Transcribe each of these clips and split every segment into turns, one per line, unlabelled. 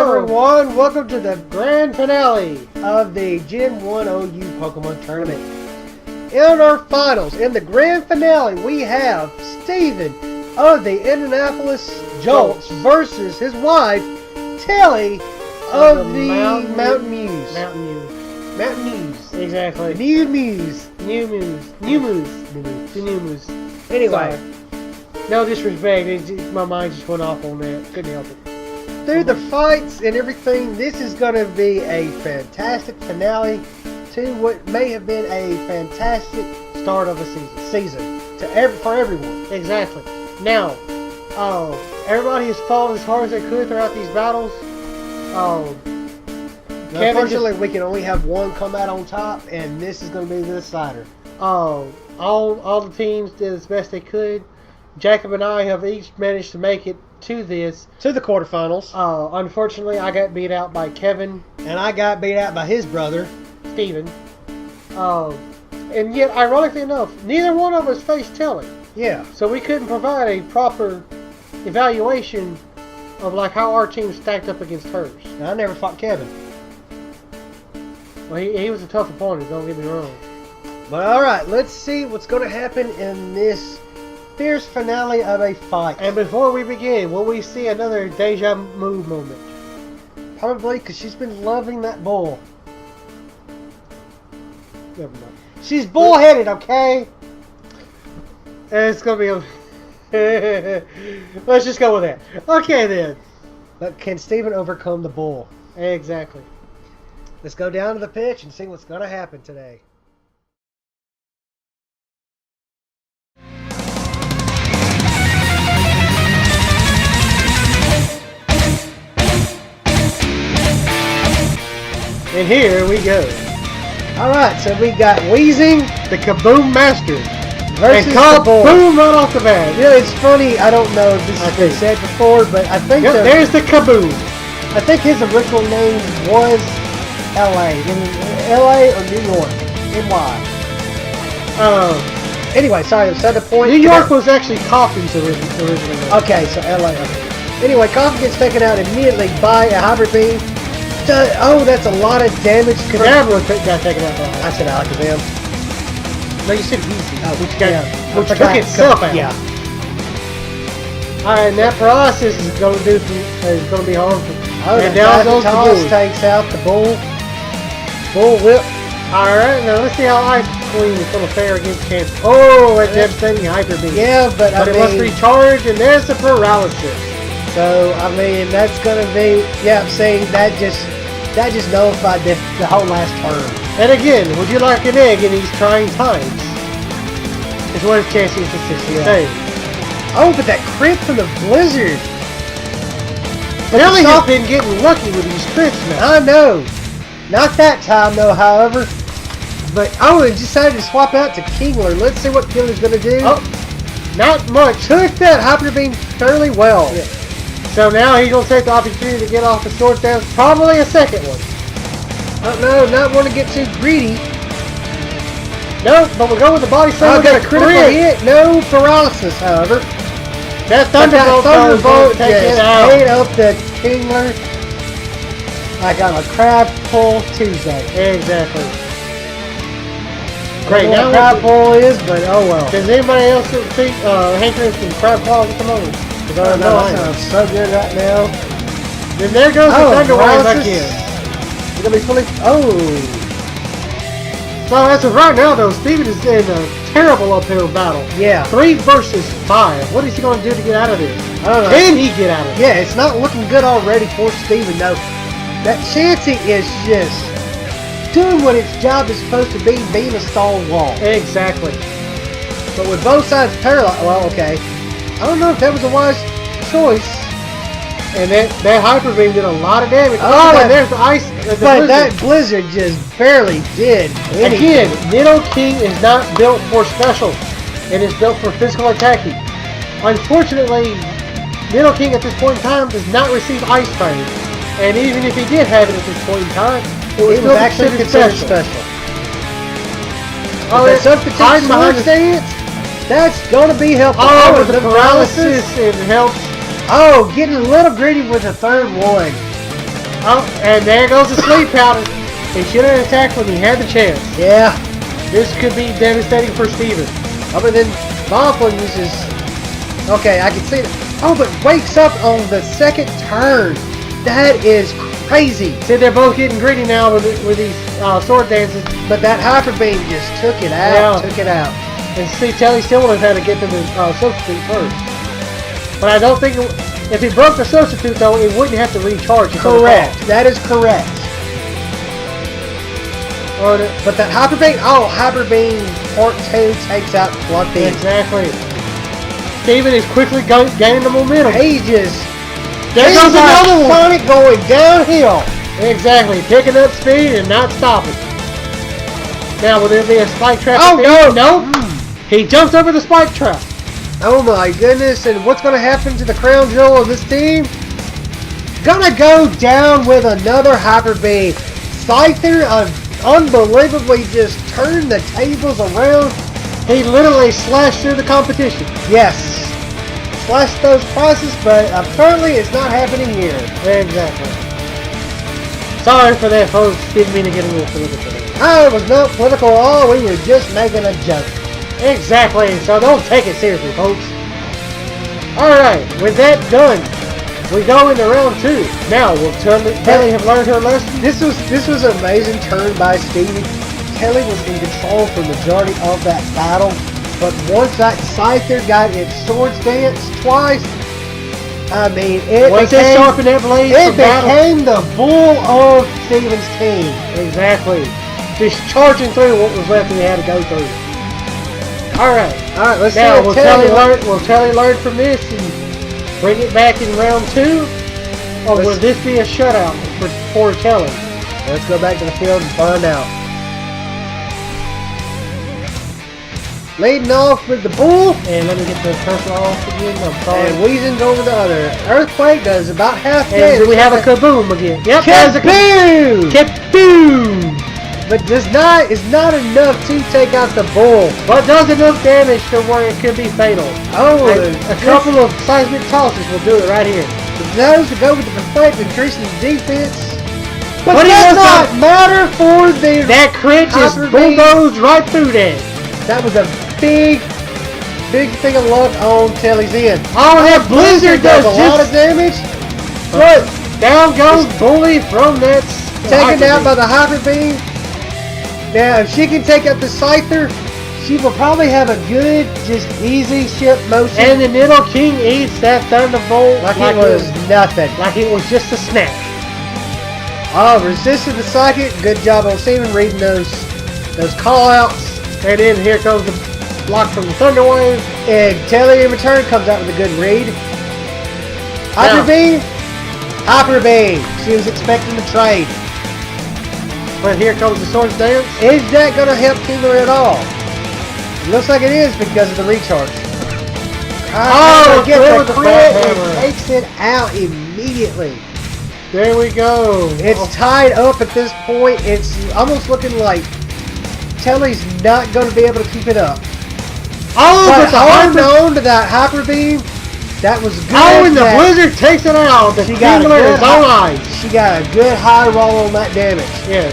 everyone, welcome to the grand finale of the Gen 1 OU Pokemon Tournament. In our finals, in the grand finale, we have Steven of the Indianapolis Jolts versus his wife, Teli of the Mountain Mews. Mountain Mews.
Exactly.
New Mews. Anyway.
Sorry. No disrespect, my mind just went off on that. Couldn't help it.
Through the fights and everything, this is going to be a fantastic finale to what may have been a fantastic start of a season for everyone.
Exactly. Now, everybody has fought as hard as they could throughout these battles.
Unfortunately, we can only have one come out on top, and this is going to be the decider.
All the teams did as best they could. Jacob and I have each managed to make it to the
quarterfinals.
Unfortunately, I got beat out by Kevin.
And I got beat out by his brother,
Steven. And yet, ironically enough, neither one of us faced Teli.
Yeah.
So we couldn't provide a proper evaluation of like how our team stacked up against hers.
Now, I never fought Kevin.
Well, he was a tough opponent, don't get me wrong.
But alright, let's see what's going to happen in this fierce finale of a fight.
And before we begin, will we see another deja vu moment?
Probably, because she's been loving that bull.
Never mind.
She's bullheaded, okay?
It's going to be let's just go with that. Okay, then.
But can Steven overcome the bull?
Exactly.
Let's go down to the pitch and see what's going to happen today.
And here we go.
Alright, so we got Wheezing,
the Kaboom Master,
versus
and
the bull.
Boom right off the bat.
You know, it's funny, I don't know if this has been said before, but I think
there's the Kaboom.
I think his original name was LA. LA or New York? NY. Anyway, sorry, so the point.
New York was actually Coffee's originally.
Okay, so LA. Okay. Anyway, Coffee gets taken out immediately by a Hybrid Beam. Oh, that's a lot of damage.
Kadabra got taken out by
I said Alakazam.
No, you said Easy.
Which
took itself out.
Yeah.
Alright, and that paralysis is going to be harmful.
Oh,
and down goes the bull.
Takes out the bull. Bull whip.
Alright, now let's see how Ice Queen is going to fare against Cancer. Oh, that's devastating Hyper Beam.
Yeah, but I mean,
it must recharge, and there's the paralysis.
So, I mean, that's going to be, yeah, see, that just nullified the whole last turn.
And again, would you like an egg in these trying times? Is what his Chansey is saying.
Oh, but that crit from the Blizzard.
Really, he's been getting lucky with these crits now.
I know. Not that time, though, however. But, it decided to swap out to Kingler. Let's see what Kingler's going to do.
Oh, not much.
Took that Hyper Beam fairly well.
Yeah. So now he's going to take the opportunity to get off the short down. Probably a second one.
No, not want to get too greedy.
No, but we'll go with the body slam.
Got a critical hit. No paralysis, however.
That Thunderbolt
just ate up the Kingler like on a crab pull Tuesday.
Exactly.
Great. Now crab pull is, but oh well.
Does anybody else think hankering some crab claws at the moment?
That sounds so good right now.
Then there goes the Thunderbolt back in.
It's gonna be fully.
So as of right now, though, Steven is in a terrible uphill battle.
Yeah.
3 versus 5. What is he going to do to get out of this?
I don't know.
Can he get out of it?
Yeah, it's not looking good already for Steven, though. That Chansey is just doing what its job is supposed to be, being a stall wall.
Exactly.
But with both sides paralyzed, well, okay. I don't know if that was a wise choice.
And that Hyper Beam did a lot of damage. And there's the ice.
But that Blizzard just barely did anything.
Again, Nidoking is not built for special. It is built for physical attacking. Unfortunately, Nidoking at this point in time does not receive Ice Fang. And even if he did have it at this point in time, it was
actually considered special.
Oh,
it's up to Sword Stance. That's going to be helpful.
Oh, with the paralysis, it helps.
Oh, getting a little greedy with the third one.
Oh, and there goes the sleep powder. He should have attacked when he had the chance.
Yeah.
This could be devastating for Steven.
Other than Boffin uses... Okay, I can see it. Oh, but wakes up on the second turn. That is crazy.
See, they're both getting greedy now with these sword dances.
But that Hyper Beam just took it out.
Yeah.
Took it out.
And see, Teli still would have had to get to the substitute first. But I don't think... If he broke the substitute, though, it wouldn't have to recharge.
Correct. That is correct. But that Hyper Beam... Oh, Hyper Beam Part 2 takes out Fluffy.
Exactly. Steven is quickly gaining the momentum.
He just...
There goes another one.
Sonic going downhill.
Exactly. Picking up speed and not stopping. Now, will there be a spike trap?
Oh, no.
No. He jumps over the spike trap.
Oh, my goodness. And what's going to happen to the crown jewel of this team? Gonna go down with another Hyper Beam. Scyther unbelievably just turned the tables around.
He literally slashed through the competition.
Yes. Slashed those prices, but apparently it's not happening here.
Exactly. Sorry for that, folks. Didn't mean to get a little political.
I was not political at all. We were just making a joke.
Exactly. So don't take it seriously, folks. Alright, with that done, we go into round 2. Now, will Teli have learned her lesson?
This was an amazing turn by Stevie. Teli was in control for the majority of that battle, but once that Scyther got its sword stance twice, I mean, it became the bull of Steven's team.
Exactly. Just charging through what was left and he had to go through. Alright,
let's
now
see.
Will Teli learn from this and bring it back in round 2? Or will this be a shutout for Teli?
Let's go back to the field and find out. Leading off with the bull.
And let me get the cursor off again. I'm sorry.
And Weezing's over the other. Earthquake does about half damage.
And we have a kaboom again. Yep.
Kaboom!
Kaboom!
But is not enough to take out the bull.
But does enough damage to where it could be fatal.
Oh,
a couple of seismic tosses will do it right here.
Those to go with the perspective, increasing the defense.
But it does not
matter for the...
That crit just bulldozed right through that.
That was a big thing of luck on Teli's end.
Oh, that blizzard does
a lot of damage. But
down goes Bully from that.
Taken out by the Hyper Beam. Now, if she can take out the Scyther, she will probably have a good, just easy ship motion.
And the Nidoking King eats that Thunderbolt
like it was nothing.
Like it was just a snack.
Oh, resisted the Psychic. Good job on Steven reading those call-outs.
And then here comes the block from the Thunder Wave.
And Teli in return comes out with a good read. Hyper Beam. Hyper Beam. She was expecting the trade.
But here comes the Sword Dance.
Is that going to help Keegan at all? It looks like it is because of the recharge. Get the crit and takes it out immediately.
There we go.
It's tied up at this point. It's almost looking like Teli's not going to be able to keep it up.
Oh,
but holding on to that Hyper Beam, that was good.
Oh, and the Blizzard takes it out.
She got a good high roll on that damage.
Yes.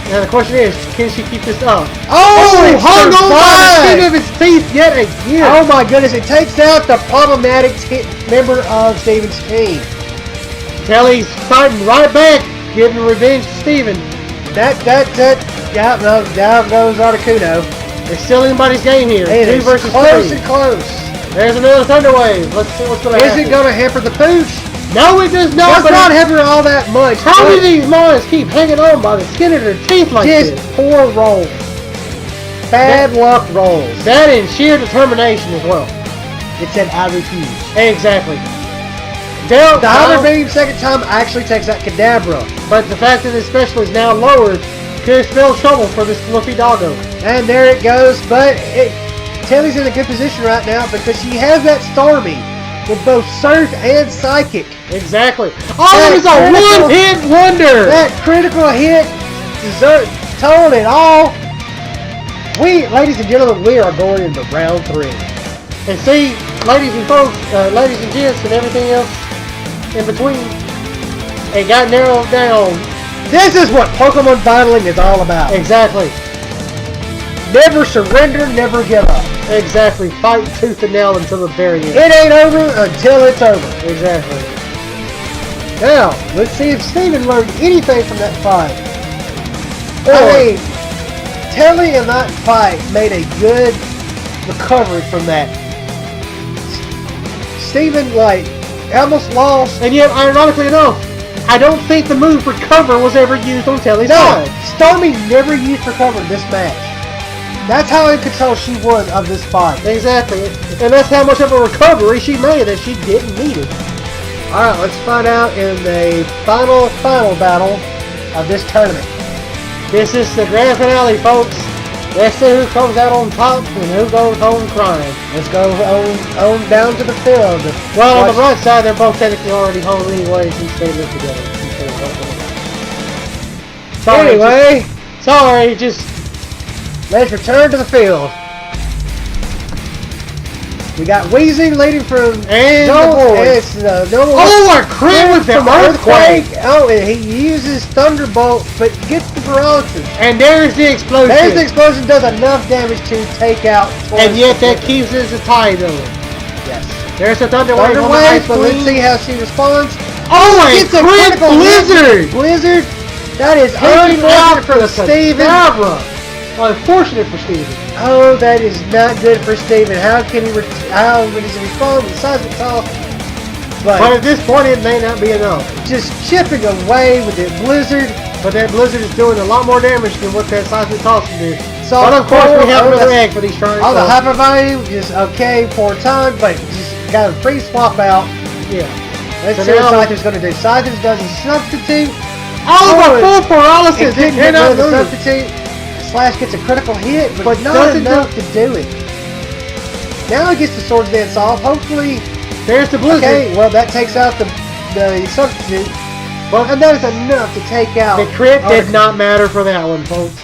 Now the question is, can she keep this up?
Oh,
hung on by the skin of its teeth yet again.
Oh my goodness, it takes out the problematic member of Steven's team.
Teli's fighting right back, giving revenge to Steven.
Down goes Articuno.
It's still anybody's game here.
It is close and close.
There's another Thunder Wave. Let's see what's going to happen.
Is it going to hamper the pooch?
No, it does not.
It's not hamper all that much.
How do these mons keep hanging on by the skin of their teeth like this?
Just poor rolls. Bad luck rolls.
That and sheer determination as well.
It said, I refuse.
Exactly.
The Hyper Beam second time actually takes out Kadabra.
But the fact that this special is now lowered could spell trouble for this fluffy doggo.
And there it goes. But Teli's in a good position right now because she has that Starmie with both Surf and Psychic.
Exactly. Oh, it was a one-hit wonder.
That critical hit told it all. Ladies and gentlemen, we are going into round 3.
And see, ladies and folks, ladies and gents, and everything else in between, It got narrowed down.
This is what Pokemon battling is all about.
Exactly.
Never surrender, never give up.
Exactly. Fight tooth and nail until the very end.
It ain't over until it's over.
Exactly.
Now, let's see if Steven learned anything from that fight. I mean, Teli in that fight made a good recovery from that. Steven, like, almost lost.
And yet, ironically enough, I don't think the move Recover was ever used on Teli's side.
Starmie never used Recover in this match. That's how in control she was of this fight.
Exactly. And that's how much of a recovery she made that she didn't need it.
Alright, let's find out in the final battle of this tournament.
This is the grand finale, folks. Let's see who comes out on top and who goes home crying.
Let's go on down to the field.
Well, on the right side, they're both technically already home anyway since they live together. Sorry, just
let's return to the field. We got Weezing leading from
and
It's
a crit with the earthquake.
Oh, and he uses Thunderbolt, but gets the paralysis.
And there's the explosion.
There's the explosion. Does enough damage to take out.
And yet that keeps it as a tie, though.
Yes.
There's a Thunder Wave,
but let's see how she responds.
Oh, a crit blizzard!
Blizzard. That is
taking out
for Steven.
Unfortunate for Steven.
Oh, that is not good for Steven. How can he? How does he respond with seismic toss?
But at this point, it may not be enough.
Just chipping away with that blizzard.
But that blizzard is doing a lot more damage than what that seismic toss can do.
So
but of course, we have another egg for these trying.
Oh, the hyper value is okay for a time, but just got a free swap out.
Yeah.
Let's see what Scyther's going to do. Scyther does a substitute.
Oh, the full paralysis!
It cannot do the substitute. Slash gets a critical hit, but not enough to do it. Now he gets the Swords Dance off. Hopefully,
there's the blizzard.
Okay, well that takes out the substitute, but that is enough to take out.
The crit did not matter for that one, folks.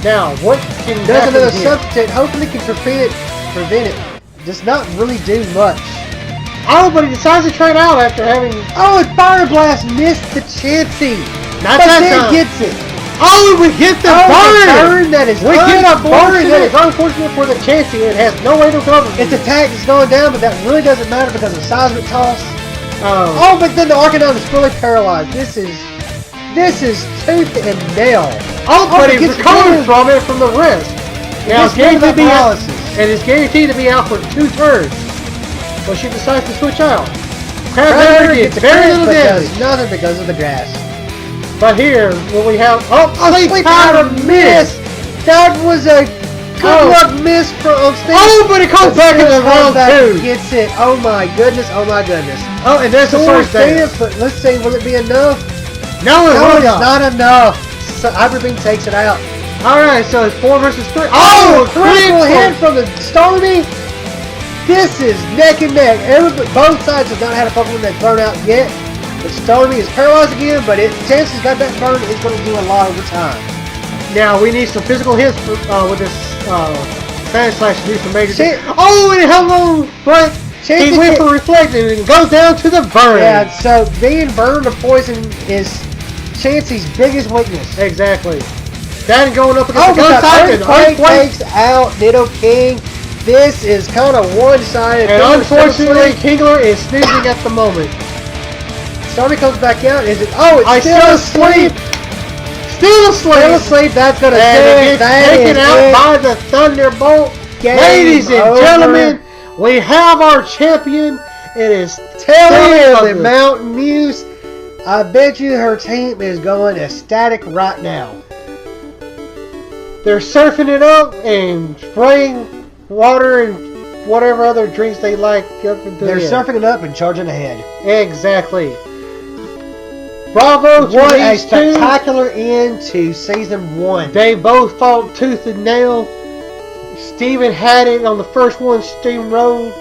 Now, what can
does another substitute? Hopefully, can prevent it. Does not really do much.
Oh, but he decides to try it out after having.
Oh, and Fire Blast missed the Chansey.
Not that time.
Gets it.
Oh, we hit the burn!
That is
we get a burn that is unfortunate for the Chansey. It has no way to recover.
Its attack is going down, but that really doesn't matter because of seismic toss. Oh, but then the Arcanine is fully paralyzed. This is tooth and nail.
Oh, but he's recovering from it from the wrist. Now it's guaranteed to be out, and it's guaranteed to be out for 2 turns. But she decides to switch out. Crabberry gets very little damage.
Nothing because of the grass.
But here, what we have... Oh,
Sleep Powder miss! That was a good luck miss from Steve.
Oh, but it comes back in the round 2.
Gets it. Oh my goodness, oh my goodness.
Oh, and there's the Swords Dance.
But let's see, will it be enough?
No, it's
not enough. So Hyper Beam takes it out.
Alright, so it's 4 versus 3.
Oh, critical hit from the Starmie. This is neck and neck. Both sides have not had a Pokemon that's burn out yet. But Starmie is paralyzed again, but Chance's got that burn. It's going to do a lot over time.
Now we need some physical hits with this Sand Slash to do some major damage. Oh, and hello! But he went for Reflected and goes down to the burn.
Yeah, so being burned or poison is Chansey's biggest weakness.
Exactly. That and going up against the gun type and
Earthquake takes out Nidoking. This is kind of one-sided.
And unfortunately, Kingler is snoozing at the moment.
Starmie comes back out. Is it? Oh, it's still asleep.
Still asleep.
Still asleep. That's gonna
get taken out by the Thunderbolt. Ladies and gentlemen, we have our champion. It is
Teli of the Mountain Mews. I bet you her team is going ecstatic right now.
They're surfing it up and spraying water and whatever other drinks they like up into
They're surfing it up and charging ahead.
Exactly. Bravo to
what a
these
spectacular end to Season 1.
They both fought tooth and nail. Steven had it on the first one, Steam Road.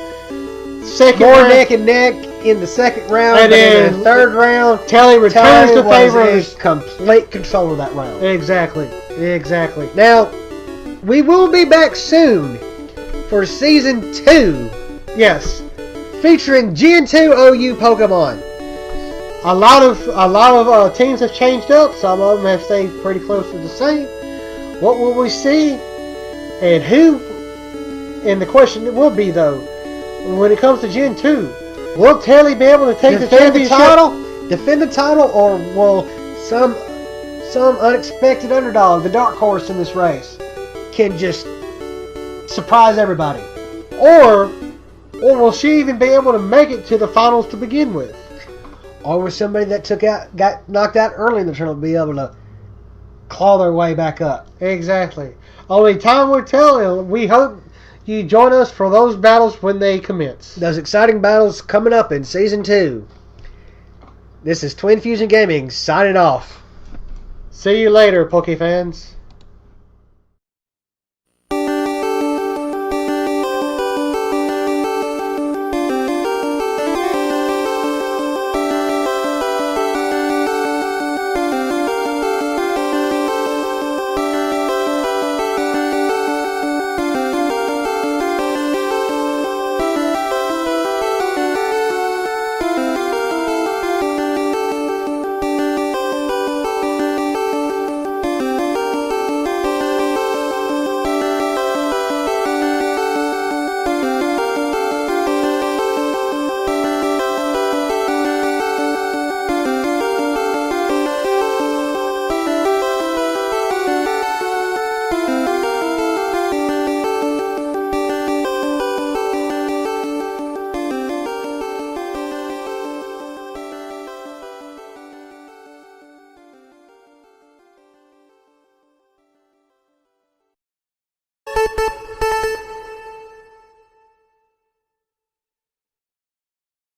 Second round,
neck and neck in the second round,
and then
in the third round,
Teli returns the favors.
Complete control of that round.
Exactly. Exactly.
Now, we will be back soon for Season 2.
Yes.
Featuring Gen 2 OU Pokemon.
A lot of teams have changed up. Some of them have stayed pretty close to the same. What will we see? And who? And the question will be though, when it comes to Gen 2, will Teli be able to take the championship?
Defend the title, or will some unexpected underdog, the dark horse in this race, can just surprise everybody?
Or will she even be able to make it to the finals to begin with?
Or will somebody that got knocked out early in the tournament be able to claw their way back up?
Exactly. Only time will tell, and we hope you join us for those battles when they commence.
Those exciting battles coming up in Season 2. This is Twin Fusion Gaming signing off.
See you later, Poke fans.